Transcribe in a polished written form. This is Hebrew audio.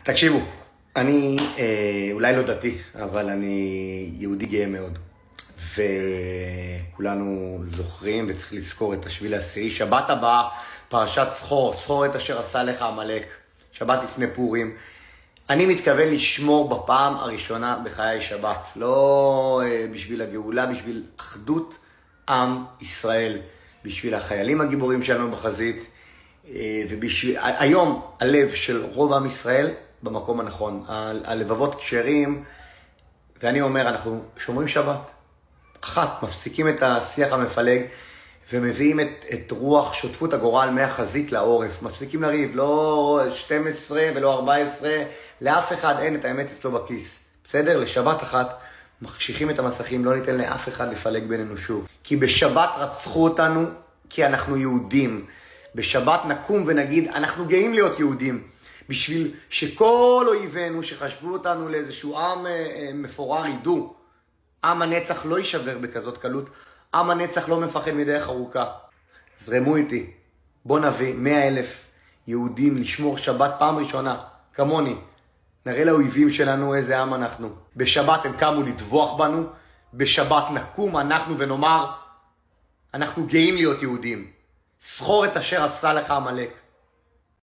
תקשיבו, אני אולי לא דתי, אבל אני יהודי גאה מאוד. וכולנו זוכרים וצריך לזכור את השביל העשירי. שבת הבאה, פרשת זכור, זכור את אשר עשה לך עמלק. שבת לפני פורים. אני מתכוון לשמור בפעם הראשונה בחיי שבת. לא בשביל הגאולה, בשביל אחדות עם ישראל. בשביל החיילים הגיבורים שלנו בחזית. ובשביל היום הלב של רוב עם ישראל במקום הנכון. הלבבות כשרים, ואני אומר, אנחנו שומרים שבת. מפסיקים את השיח המפלג ומביאים את רוח שותפות הגורל מהחזית לעורף. מפסיקים לריב, לא 12 ולא 14, לאף אחד אין את האמת אצלו בכיס. בסדר? לשבת אחת מחשיכים את המסכים, לא ניתן לאף אחד לפלג בינינו שוב. כי בשבת רצחו אותנו כי אנחנו יהודים. בשבת נקום ונגיד, אנחנו גאים להיות יהודים. בשביל שכל אויבינו שחשבו אותנו לאיזשהו עם מפורר ידעו. עם הנצח לא יישבר בכזאת קלות. עם הנצח לא מפחד מדרך ארוכה. זרמו איתי. בוא נביא 100,000 יהודים לשמור שבת פעם ראשונה, כמוני. נראה לאויבים שלנו איזה עם אנחנו. בשבת הם קמו לטבוח בנו. בשבת נקום אנחנו ונאמר, אנחנו גאים להיות יהודים. זכור את אשר עשה לך עמלק.